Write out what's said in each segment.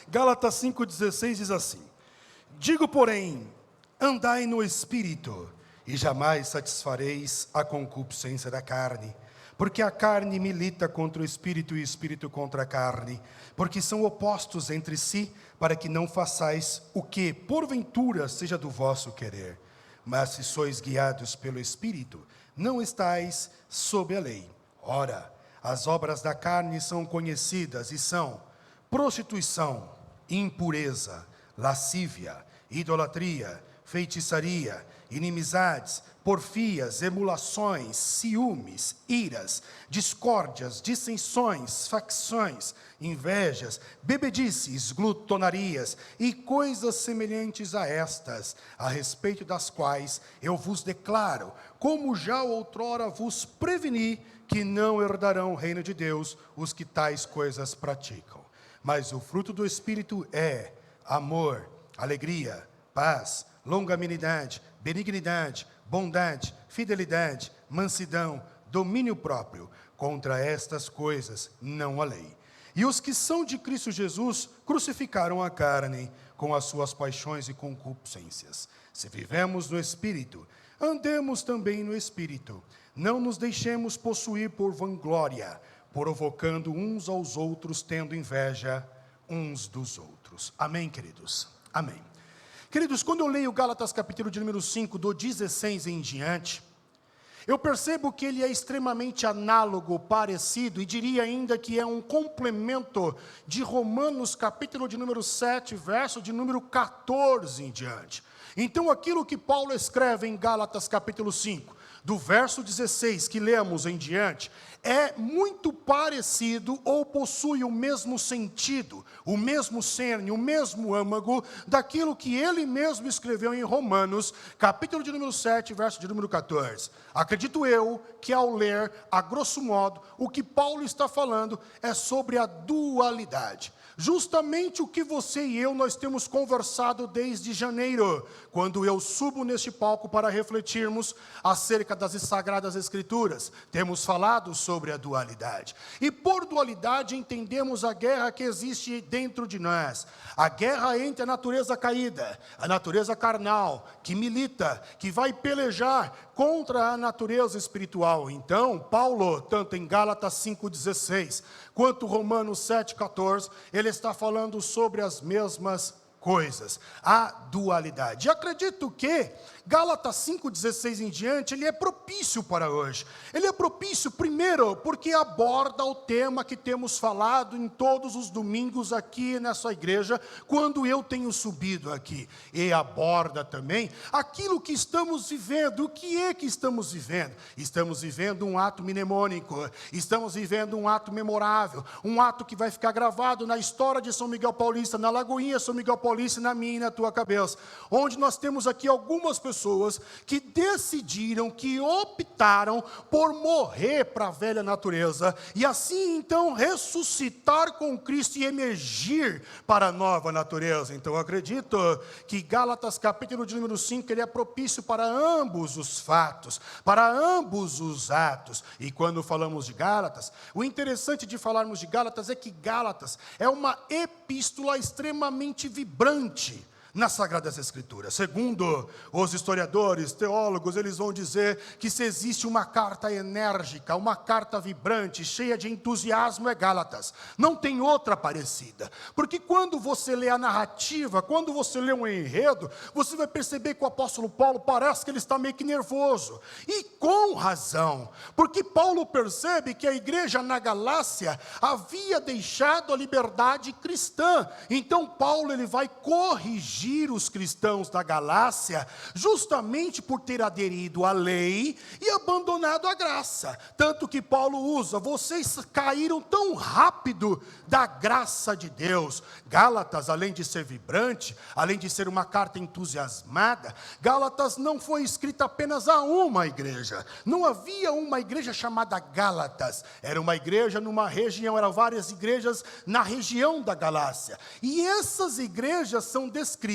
Gálatas 5,16 diz assim: digo, porém, andai no Espírito, e jamais satisfareis a concupiscência da carne. Porque a carne milita contra o Espírito e o Espírito contra a carne, porque são opostos entre si, para que não façais o que, porventura, seja do vosso querer. Mas se sois guiados pelo Espírito, não estais sob a lei. Ora, as obras da carne são conhecidas e são prostituição, impureza, lascívia, idolatria, feitiçaria, inimizades, porfias, emulações, ciúmes, iras, discórdias, dissensões, facções, invejas, bebedices, glutonarias e coisas semelhantes a estas, a respeito das quais eu vos declaro, como já outrora vos preveni, que não herdarão o reino de Deus os que tais coisas praticam. Mas o fruto do Espírito é amor, alegria, paz, longanimidade, benignidade, bondade, fidelidade, mansidão, domínio próprio. Contra estas coisas não há lei. E os que são de Cristo Jesus crucificaram a carne com as suas paixões e concupiscências. Se vivemos no Espírito, andemos também no Espírito. Não nos deixemos possuir por vanglória, provocando uns aos outros, tendo inveja uns dos outros. Amém, queridos? Amém. Queridos, quando eu leio Gálatas capítulo de número 5, do 16 em diante, eu percebo que ele é extremamente análogo, parecido, e diria ainda que é um complemento de Romanos capítulo de número 7, verso de número 14 em diante. Então, aquilo que Paulo escreve em Gálatas capítulo 5, do verso 16 que lemos em diante, é muito parecido ou possui o mesmo sentido, o mesmo cerne, o mesmo âmago daquilo que ele mesmo escreveu em Romanos, capítulo de número 7, verso de número 14. Acredito eu que ao ler, a grosso modo, o que Paulo está falando é sobre a dualidade. Justamente o que você e eu nós temos conversado desde janeiro, quando eu subo neste palco para refletirmos acerca das Sagradas Escrituras. Temos falado sobre a dualidade. E por dualidade entendemos a guerra que existe dentro de nós. A guerra entre a natureza caída, a natureza carnal, que milita, que vai pelejar contra a natureza espiritual. Então, Paulo, tanto em Gálatas 5,16, quanto Romanos 7,14, ele está falando sobre as mesmas coisas, a dualidade. E acredito que Gálatas 5,16 em diante, ele é propício para hoje. Ele é propício, primeiro, porque aborda o tema que temos falado em todos os domingos aqui nessa igreja, quando eu tenho subido aqui. E aborda também aquilo que estamos vivendo. O que é que estamos vivendo? Estamos vivendo um ato mnemônico, estamos vivendo um ato memorável, um ato que vai ficar gravado na história de São Miguel Paulista, na Lagoinha São Miguel Paulista, na minha e na tua cabeça. Onde nós temos aqui algumas pessoas que decidiram, que optaram por morrer para a velha natureza e assim então ressuscitar com Cristo e emergir para a nova natureza. Então eu acredito que Gálatas capítulo de número 5, ele é propício para ambos os fatos, para ambos os atos. E quando falamos de Gálatas, o interessante de falarmos de Gálatas é que Gálatas é uma epístola extremamente vibrante nas Sagradas Escrituras. Segundo os historiadores, teólogos, eles vão dizer que se existe uma carta enérgica, uma carta vibrante, cheia de entusiasmo, é Gálatas. Não tem outra parecida. Porque quando você lê a narrativa, quando você lê um enredo, você vai perceber que o apóstolo Paulo parece que ele está meio que nervoso. E com razão. Porque Paulo percebe que a igreja na Galácia havia deixado a liberdade cristã. Então Paulo ele vai corrigir os cristãos da Galácia, justamente por ter aderido à lei e abandonado a graça. Tanto que Paulo usa, vocês caíram tão rápido da graça de Deus. Gálatas, além de ser vibrante, além de ser uma carta entusiasmada, Gálatas não foi escrita apenas a uma igreja. Não havia uma igreja chamada Gálatas. Era uma igreja numa região, eram várias igrejas na região da Galácia. E essas igrejas são descritas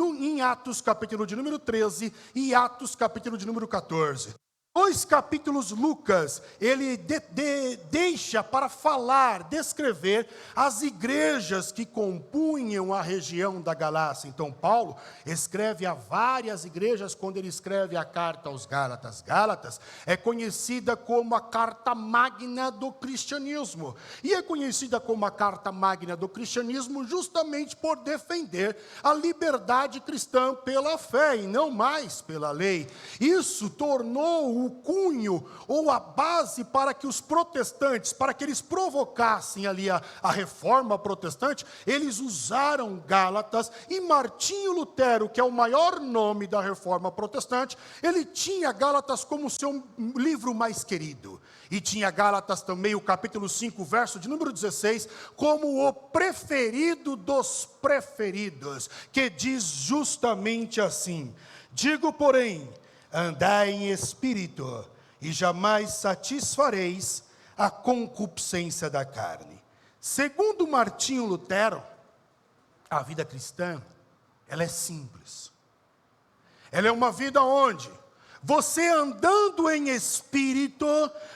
em Atos capítulo de número 13 e Atos capítulo de número 14. Dois capítulos Lucas, ele deixa para falar, descrever as igrejas que compunham a região da Galácia. Então Paulo escreve a várias igrejas quando ele escreve a carta aos Gálatas. Gálatas é conhecida como a carta magna do cristianismo. E é conhecida como a carta magna do cristianismo justamente por defender a liberdade cristã pela fé e não mais pela lei. Isso tornou o cunho ou a base para que os protestantes, para que eles provocassem ali a reforma protestante. Eles usaram Gálatas, e Martinho Lutero, que é o maior nome da reforma protestante, ele tinha Gálatas como seu livro mais querido. E tinha Gálatas também, o capítulo 5, verso de número 16, como o preferido dos preferidos, que diz justamente assim: digo, porém, andai em espírito, e jamais satisfareis a concupiscência da carne. Segundo Martinho Lutero, a vida cristã, ela é simples. Ela é uma vida onde você andando em espírito,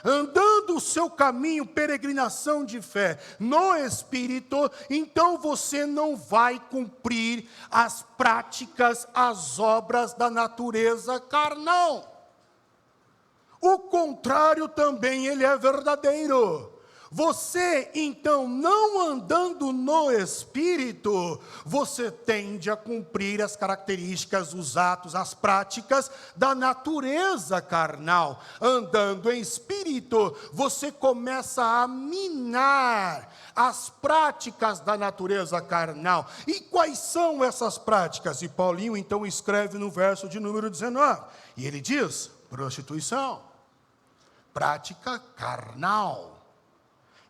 andando o seu caminho, peregrinação de fé no espírito, então você não vai cumprir as práticas, as obras da natureza carnal. O contrário também, ele é verdadeiro. Você, então, não andando no Espírito, você tende a cumprir as características, os atos, as práticas da natureza carnal. Andando em Espírito, você começa a minar as práticas da natureza carnal. E quais são essas práticas? E Paulinho, então, escreve no verso de número 19. E ele diz: prostituição, prática carnal.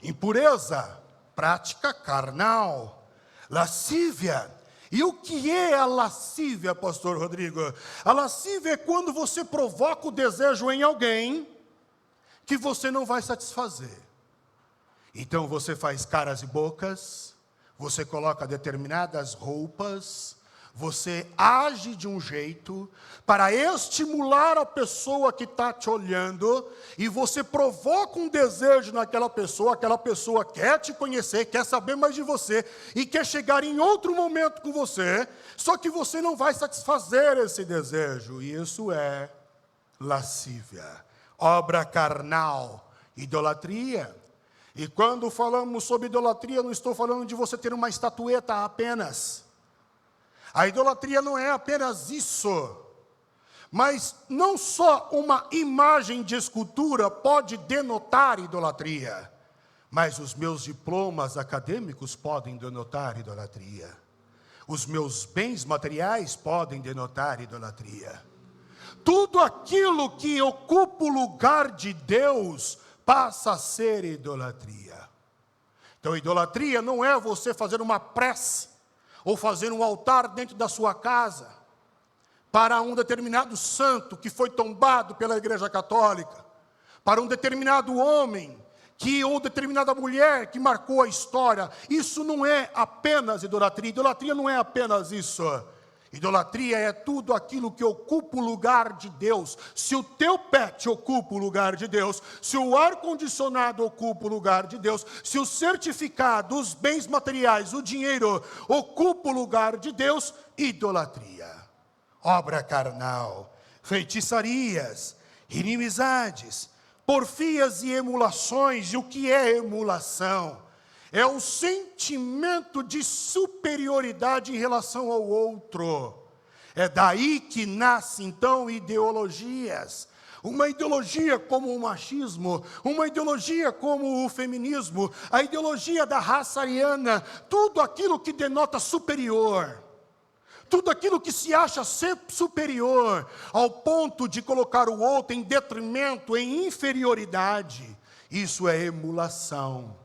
Impureza, prática carnal. Lascívia. E o que é a lascívia, pastor Rodrigo? A lascívia é quando você provoca o desejo em alguém que você não vai satisfazer. Então você faz caras e bocas, você coloca determinadas roupas, você age de um jeito para estimular a pessoa que está te olhando, e você provoca um desejo naquela pessoa, aquela pessoa quer te conhecer, quer saber mais de você, e quer chegar em outro momento com você, só que você não vai satisfazer esse desejo, e isso é lascívia, obra carnal, idolatria. E quando falamos sobre idolatria, não estou falando de você ter uma estatueta apenas. A idolatria não é apenas isso, mas não só uma imagem de escultura pode denotar idolatria, mas os meus diplomas acadêmicos podem denotar idolatria. Os meus bens materiais podem denotar idolatria. Tudo aquilo que ocupa o lugar de Deus passa a ser idolatria. Então, idolatria não é você fazer uma prece ou fazer um altar dentro da sua casa para um determinado santo que foi tombado pela Igreja Católica, para um determinado homem ou determinada mulher que marcou a história. Isso não é apenas idolatria. Idolatria não é apenas isso. Idolatria é tudo aquilo que ocupa o lugar de Deus. Se o teu pet ocupa o lugar de Deus, se o ar-condicionado ocupa o lugar de Deus, se o certificado, os bens materiais, o dinheiro ocupa o lugar de Deus, idolatria, obra carnal, feitiçarias, inimizades, porfias e emulações. E o que é emulação? É o sentimento de superioridade em relação ao outro. É daí que nascem, então, ideologias. Uma ideologia como o machismo, uma ideologia como o feminismo, a ideologia da raça ariana, tudo aquilo que denota superior. Tudo aquilo que se acha ser superior, ao ponto de colocar o outro em detrimento, em inferioridade. Isso é emulação.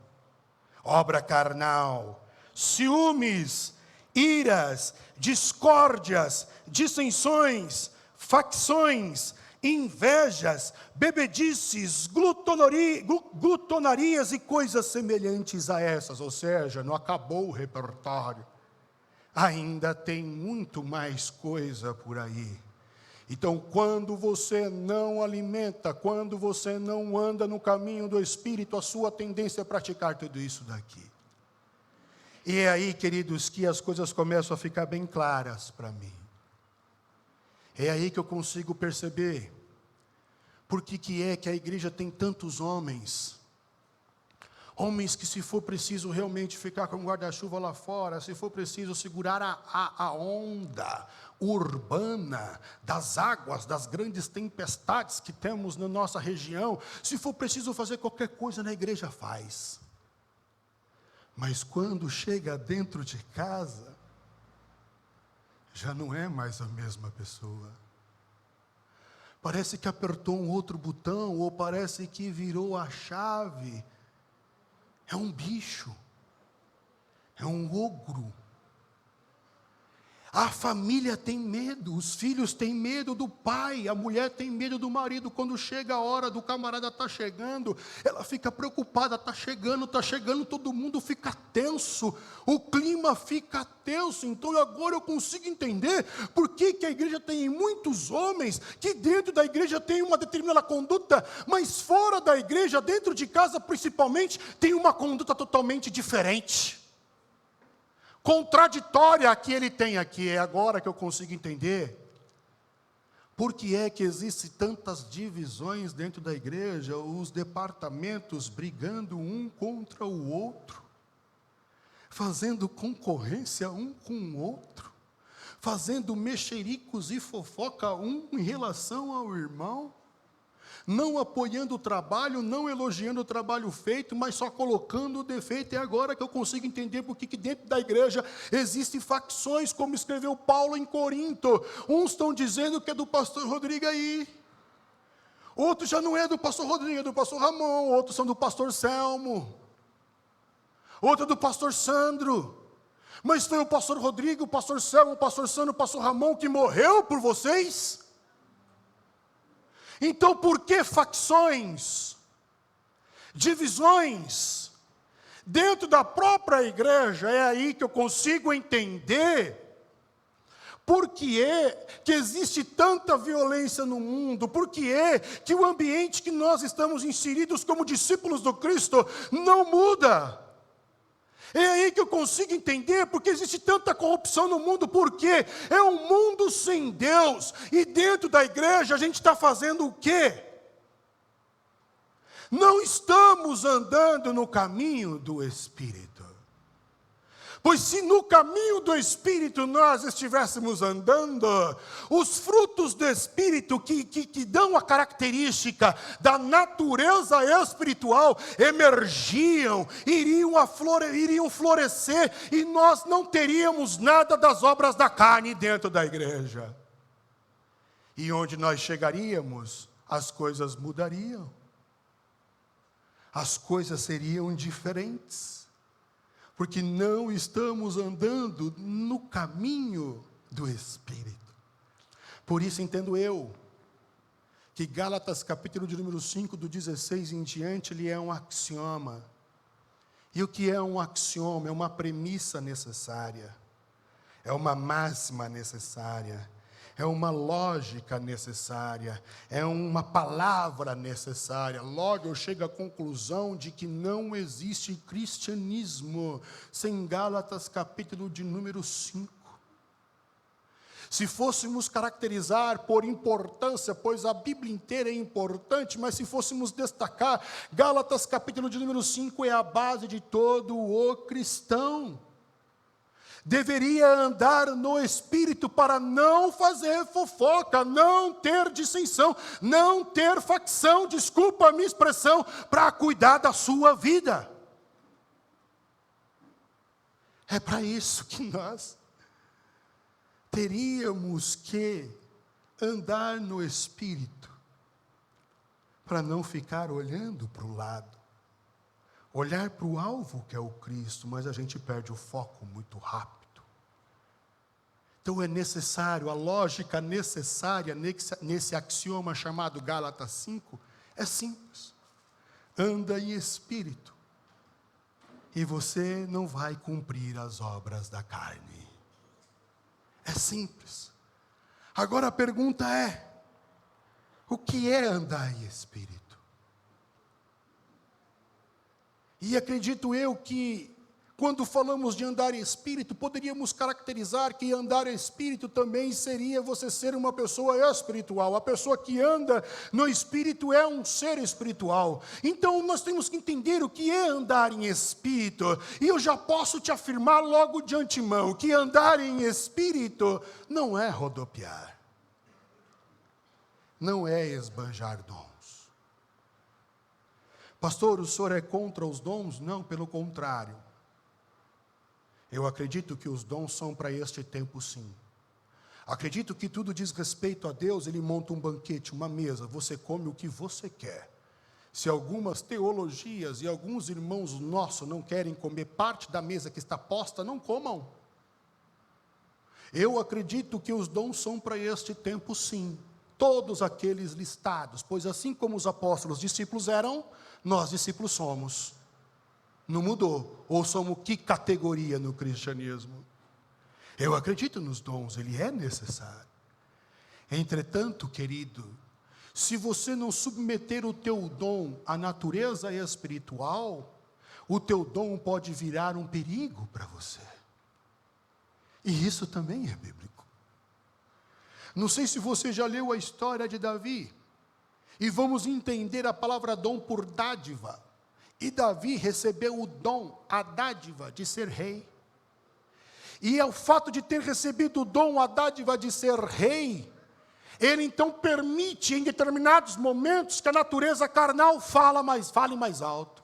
Obra carnal, ciúmes, iras, discórdias, dissensões, facções, invejas, bebedices, glutonarias e coisas semelhantes a essas. Ou seja, não acabou o repertório. Ainda tem muito mais coisa por aí. Então, quando você não alimenta, quando você não anda no caminho do Espírito, a sua tendência é praticar tudo isso daqui. E é aí, queridos, que as coisas começam a ficar bem claras para mim. É aí que eu consigo perceber por que é que a igreja tem tantos homens. Homens que, se for preciso realmente ficar com guarda-chuva lá fora, se for preciso segurar a onda urbana das águas, das grandes tempestades que temos na nossa região, se for preciso fazer qualquer coisa na igreja, faz. Mas quando chega dentro de casa, já não é mais a mesma pessoa. Parece que apertou um outro botão, ou parece que virou a chave. É um bicho, é um ogro. A família tem medo, os filhos têm medo do pai, a mulher tem medo do marido. Quando chega a hora do camarada estar chegando, ela fica preocupada, está chegando, todo mundo fica tenso, o clima fica tenso. Então agora eu consigo entender por que a igreja tem muitos homens que dentro da igreja tem uma determinada conduta, mas fora da igreja, dentro de casa principalmente, tem uma conduta totalmente diferente. Contraditória a que ele tem aqui. É agora que eu consigo entender por que é que existem tantas divisões dentro da igreja, os departamentos brigando um contra o outro, fazendo concorrência um com o outro, fazendo mexericos e fofoca um em relação ao irmão, não apoiando o trabalho, não elogiando o trabalho feito, mas só colocando o defeito. É agora que eu consigo entender por que dentro da igreja existem facções, como escreveu Paulo em Corinto. Uns estão dizendo que é do pastor Rodrigo aí, outros já não é do pastor Rodrigo, é do pastor Ramon, outros são do pastor Selmo, outro é do pastor Sandro. Mas foi o pastor Rodrigo, o pastor Selmo, o pastor Sandro, o pastor Ramon que morreu por vocês? Então, por que facções, divisões, dentro da própria igreja? É aí que eu consigo entender por que é que existe tanta violência no mundo, por que é que o ambiente que nós estamos inseridos como discípulos do Cristo não muda. É aí que eu consigo entender porque existe tanta corrupção no mundo, porque é um mundo sem Deus, e dentro da igreja a gente está fazendo o quê? Não estamos andando no caminho do Espírito. Pois se no caminho do Espírito nós estivéssemos andando, os frutos do Espírito que dão a característica da natureza espiritual emergiam, iriam florescer, e nós não teríamos nada das obras da carne dentro da igreja. E onde nós chegaríamos, as coisas mudariam, as coisas seriam diferentes. Porque não estamos andando no caminho do Espírito. Por isso entendo eu, que Gálatas capítulo de número 5, do 16 em diante, ele é um axioma. E o que é um axioma? É uma premissa necessária, é uma máxima necessária, é uma lógica necessária, é uma palavra necessária. Logo eu chego à conclusão de que não existe cristianismo sem Gálatas capítulo de número 5. Se fôssemos caracterizar por importância, pois a Bíblia inteira é importante, mas se fôssemos destacar, Gálatas capítulo de número 5 é a base de todo o cristão. Deveria andar no Espírito para não fazer fofoca, não ter dissensão, não ter facção, desculpa a minha expressão, para cuidar da sua vida. É para isso que nós teríamos que andar no Espírito, para não ficar olhando para o lado. Olhar para o alvo que é o Cristo, mas a gente perde o foco muito rápido. Então é necessário, a lógica necessária nesse axioma chamado Gálatas 5, é simples. Anda em espírito, e você não vai cumprir as obras da carne. É simples. Agora a pergunta é: o que é andar em espírito? E acredito eu que, quando falamos de andar em espírito, poderíamos caracterizar que andar em espírito também seria você ser uma pessoa espiritual. A pessoa que anda no espírito é um ser espiritual. Então nós temos que entender o que é andar em espírito. E eu já posso te afirmar logo de antemão que andar em espírito não é rodopiar. Não é esbanjar dons. Pastor, o senhor é contra os dons? Não, pelo contrário. Eu acredito que os dons são para este tempo, sim. Acredito que tudo diz respeito a Deus. Ele monta um banquete, uma mesa, você come o que você quer. Se algumas teologias e alguns irmãos nossos não querem comer parte da mesa que está posta, não comam. Eu acredito que os dons são para este tempo, sim. Todos aqueles listados, pois assim como os apóstolos discípulos eram, nós discípulos somos. Não mudou. Ou somos que categoria no cristianismo? Eu acredito nos dons, ele é necessário. Entretanto, querido, se você não submeter o teu dom à natureza espiritual, o teu dom pode virar um perigo para você. E isso também é bíblico. Não sei se você já leu a história de Davi. E vamos entender a palavra dom por dádiva. E Davi recebeu o dom, a dádiva de ser rei. E é o fato de ter recebido o dom, a dádiva de ser rei, ele então permite em determinados momentos que a natureza carnal fale mais alto.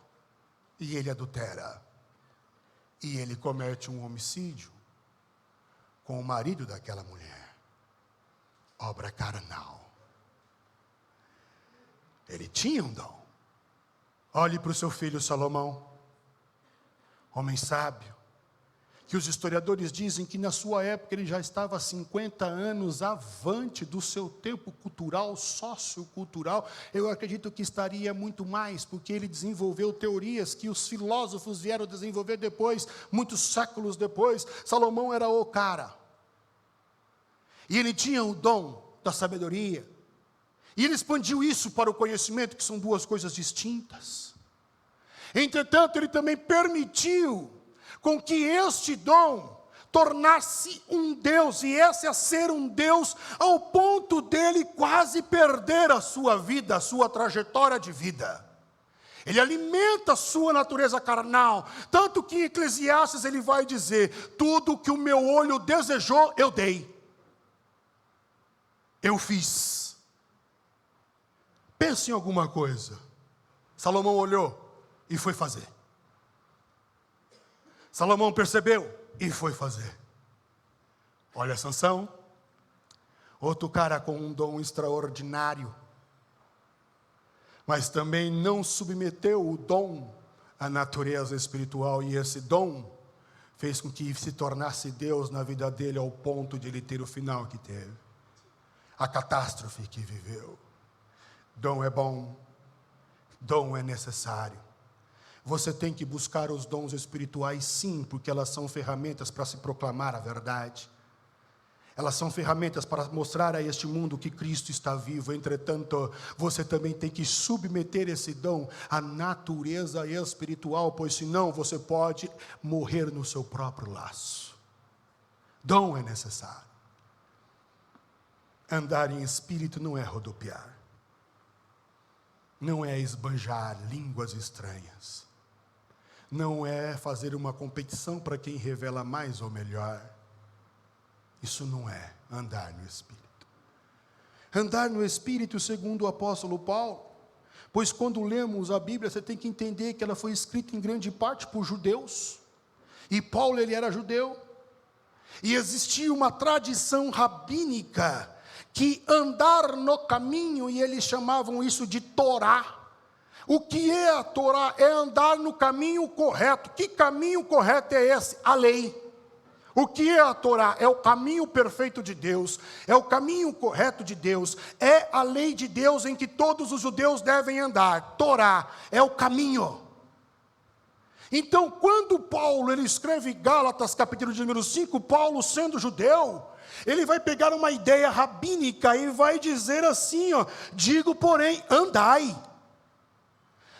E ele adultera. E ele comete um homicídio com o marido daquela mulher. Obra carnal. Ele tinha um dom. Olhe para o seu filho Salomão, homem sábio, que os historiadores dizem que na sua época ele já estava 50 anos avante do seu tempo cultural, sociocultural. Eu acredito que estaria muito mais, porque ele desenvolveu teorias que os filósofos vieram desenvolver depois, muitos séculos depois. Salomão era o cara. E ele tinha o dom da sabedoria. E ele expandiu isso para o conhecimento, que são duas coisas distintas. Entretanto, ele também permitiu com que este dom tornasse um Deus, e esse a ser um Deus, ao ponto dele quase perder a sua vida, a sua trajetória de vida. Ele alimenta a sua natureza carnal, tanto que em Eclesiastes ele vai dizer: tudo que o meu olho desejou, eu dei. Eu fiz. Pense em alguma coisa. Salomão olhou e foi fazer. Salomão percebeu e foi fazer. Olha Sansão, outro cara com um dom extraordinário, mas também não submeteu o dom à natureza espiritual, e esse dom fez com que se tornasse Deus na vida dele, ao ponto de ele ter o final que teve, a catástrofe que viveu. Dom é bom, dom é necessário. Você tem que buscar os dons espirituais, sim, porque elas são ferramentas para se proclamar a verdade. Elas são ferramentas para mostrar a este mundo que Cristo está vivo. Entretanto, você também tem que submeter esse dom à natureza espiritual, pois senão você pode morrer no seu próprio laço. Dom é necessário. Andar em espírito não é rodopiar. Não é esbanjar línguas estranhas. Não é fazer uma competição para quem revela mais ou melhor. Isso não é andar no Espírito. Andar no Espírito, segundo o apóstolo Paulo, pois quando lemos a Bíblia, você tem que entender que ela foi escrita em grande parte por judeus. E Paulo, ele era judeu. E existia uma tradição rabínica que andar no caminho, e eles chamavam isso de Torá. O que é a Torá? É andar no caminho correto. Que caminho correto é esse? A lei. O que é a Torá? É o caminho perfeito de Deus, é o caminho correto de Deus, é a lei de Deus em que todos os judeus devem andar. Torá é o caminho. Então, quando Paulo ele escreve Gálatas, capítulo de número 5, Paulo, sendo judeu, ele vai pegar uma ideia rabínica e vai dizer assim, ó, digo, porém, andai.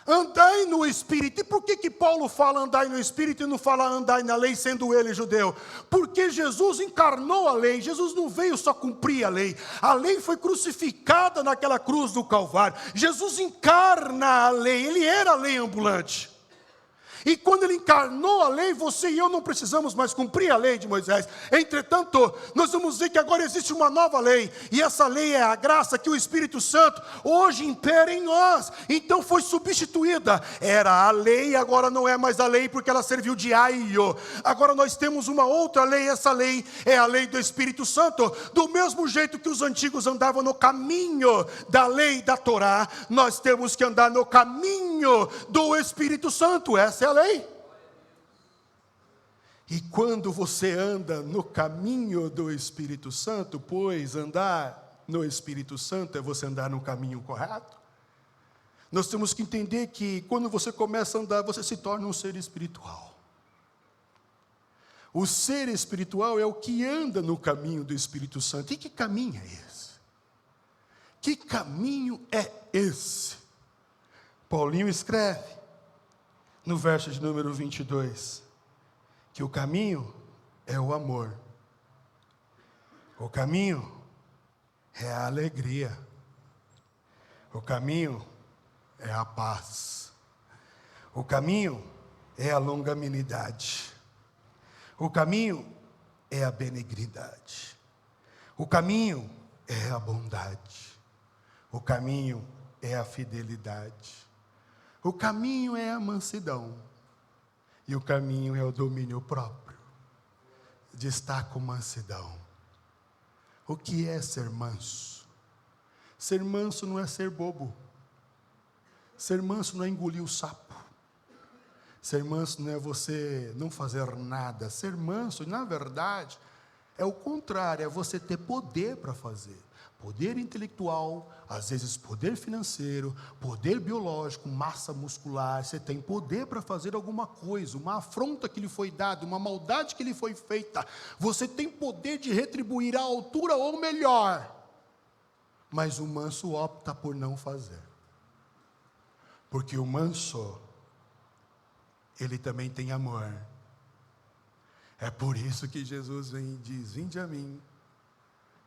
Andai no Espírito. E por que Paulo fala andai no Espírito e não fala andai na lei, sendo ele judeu? Porque Jesus encarnou a lei. Jesus não veio só cumprir a lei. A lei foi crucificada naquela cruz do Calvário. Jesus encarna a lei. Ele era a lei ambulante. E quando ele encarnou a lei, você e eu não precisamos mais cumprir a lei de Moisés. Entretanto, nós vamos ver que agora existe uma nova lei. E essa lei é a graça que o Espírito Santo hoje impera em nós. Então foi substituída. Era a lei, agora não é mais a lei, porque ela serviu de aio. Agora nós temos uma outra lei. Essa lei é a lei do Espírito Santo. Do mesmo jeito que os antigos andavam no caminho da lei da Torá, nós temos que andar no caminho do Espírito Santo. Essa é a lei. E quando você anda no caminho do Espírito Santo, pois andar no Espírito Santo é você andar no caminho correto, nós temos que entender que quando você começa a andar, você se torna um ser espiritual. O ser espiritual é o que anda no caminho do Espírito Santo. E que caminho é esse? Que caminho é esse? Paulinho escreve no verso de número 22, que o caminho é o amor, o caminho é a alegria, o caminho é a paz, o caminho é a longanimidade, o caminho é a benignidade, o caminho é a bondade, o caminho é a fidelidade. O caminho é a mansidão, e o caminho é o domínio próprio. Destaco mansidão. O que é ser manso? Ser manso não é ser bobo. Ser manso não é engolir o sapo. Ser manso não é você não fazer nada. Ser manso, na verdade, é o contrário, é você ter poder para fazer. Poder intelectual, às vezes poder financeiro, poder biológico, massa muscular. Você tem poder para fazer alguma coisa, uma afronta que lhe foi dada, uma maldade que lhe foi feita. Você tem poder de retribuir à altura ou melhor. Mas o manso opta por não fazer. Porque o manso, ele também tem amor. É por isso que Jesus vem e diz, vinde a mim,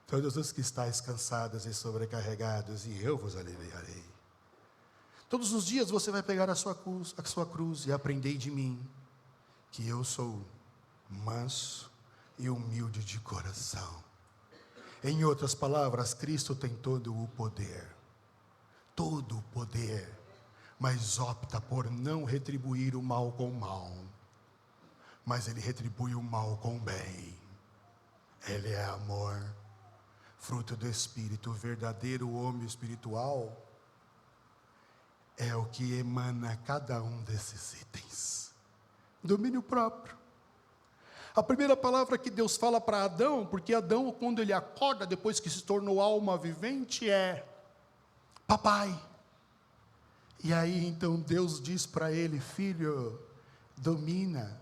todos os que estáis cansados e sobrecarregados, e eu vos aliviarei. Todos os dias você vai pegar a sua cruz e aprender de mim, que eu sou manso e humilde de coração. Em outras palavras, Cristo tem todo o poder, mas opta por não retribuir o mal com o mal, mas Ele retribui o mal com o bem. Ele é amor. Fruto do Espírito, o verdadeiro homem espiritual é o que emana cada um desses itens. Domínio próprio. A primeira palavra que Deus fala para Adão, porque Adão, quando ele acorda, depois que se tornou alma vivente, é papai. E aí então Deus diz para ele, filho, domina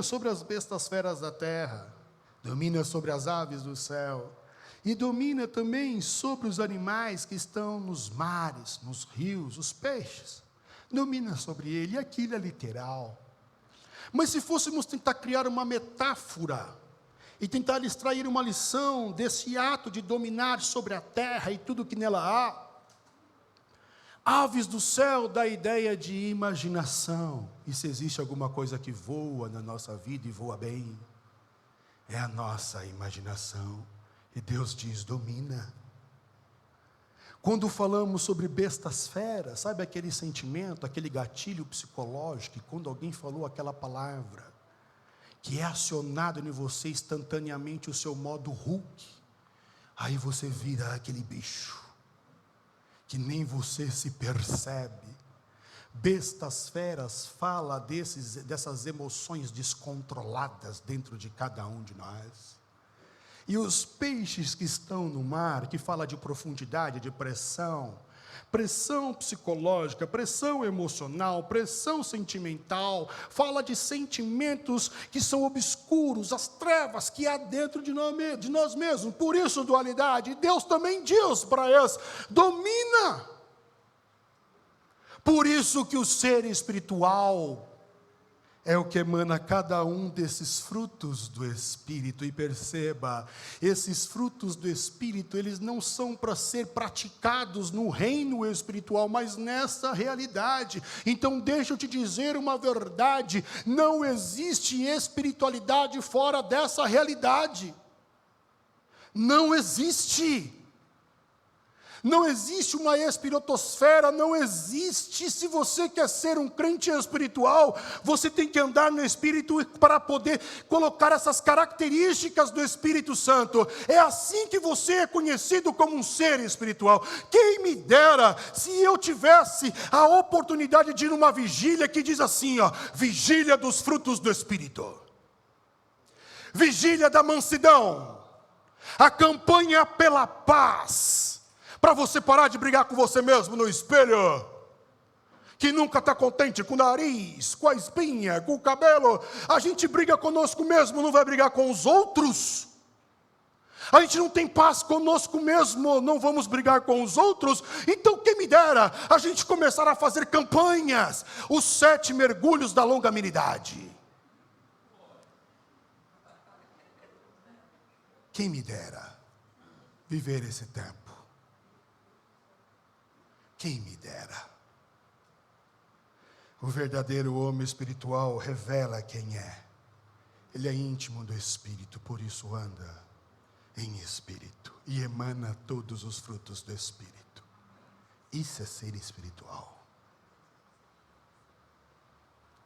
sobre as bestas feras da terra, domina sobre as aves do céu, e domina também sobre os animais que estão nos mares, nos rios, os peixes. Domina sobre ele, e aquilo é literal. Mas se fôssemos tentar criar uma metáfora, e tentar extrair uma lição desse ato de dominar sobre a terra e tudo que nela há, aves do céu dá a ideia de imaginação. E se existe alguma coisa que voa na nossa vida e voa bem, é a nossa imaginação. E Deus diz, domina. Quando falamos sobre bestas feras, sabe aquele sentimento, aquele gatilho psicológico, que quando alguém falou aquela palavra, que é acionado em você instantaneamente o seu modo Hulk, aí você vira aquele bicho, que nem você se percebe. Bestas feras fala dessas emoções descontroladas dentro de cada um de nós. E os peixes que estão no mar, que fala de profundidade, de pressão, pressão psicológica, pressão emocional, pressão sentimental, fala de sentimentos que são obscuros, as trevas que há dentro de nós mesmos. Por isso, dualidade. Deus também diz para eles: domina. Por isso que o ser espiritual é o que emana cada um desses frutos do Espírito. E perceba, esses frutos do Espírito, eles não são para ser praticados no reino espiritual, mas nessa realidade. Então deixa eu te dizer uma verdade: não existe espiritualidade fora dessa realidade. Não existe. Não existe uma espiritosfera, não existe. Se você quer ser um crente espiritual, você tem que andar no Espírito para poder colocar essas características do Espírito Santo. É assim que você é conhecido como um ser espiritual. Quem me dera se eu tivesse a oportunidade de ir numa vigília que diz assim, ó, vigília dos frutos do Espírito, vigília da mansidão, a campanha pela paz, para você parar de brigar com você mesmo no espelho, que nunca está contente com o nariz, com a espinha, com o cabelo. A gente briga conosco mesmo, não vai brigar com os outros. A gente não tem paz conosco mesmo, não vamos brigar com os outros. Então quem me dera a gente começar a fazer campanhas, os 7 mergulhos da longanimidade. Quem me dera viver esse tempo. Quem me dera. O verdadeiro homem espiritual revela quem é. Ele é íntimo do Espírito, por isso anda em Espírito e emana todos os frutos do Espírito. Isso é ser espiritual.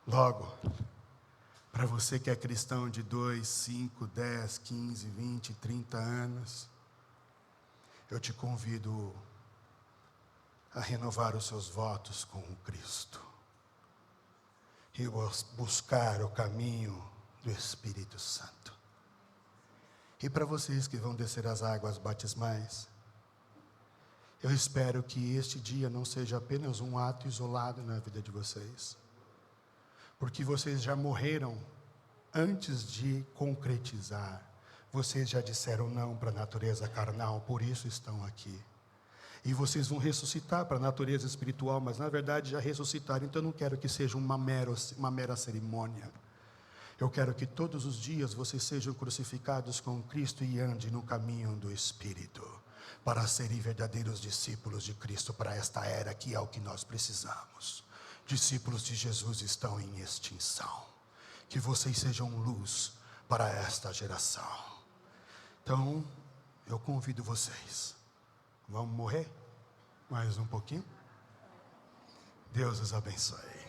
Logo, para você que é cristão de 2, 5, 10, 15, 20, 30 anos, eu te convido a renovar os seus votos com o Cristo e buscar o caminho do Espírito Santo. E para vocês que vão descer as águas batismais, eu espero que este dia não seja apenas um ato isolado na vida de vocês, porque vocês já morreram antes de concretizar. Vocês já disseram não para a natureza carnal, por isso estão aqui. E vocês vão ressuscitar para a natureza espiritual, mas na verdade já ressuscitaram. Então eu não quero que seja uma mera cerimônia. Eu quero que todos os dias vocês sejam crucificados com Cristo e andem no caminho do Espírito, para serem verdadeiros discípulos de Cristo para esta era, que é o que nós precisamos. Discípulos de Jesus estão em extinção. Que vocês sejam luz para esta geração. Então, eu convido vocês. Vamos morrer? Mais um pouquinho? Deus os abençoe.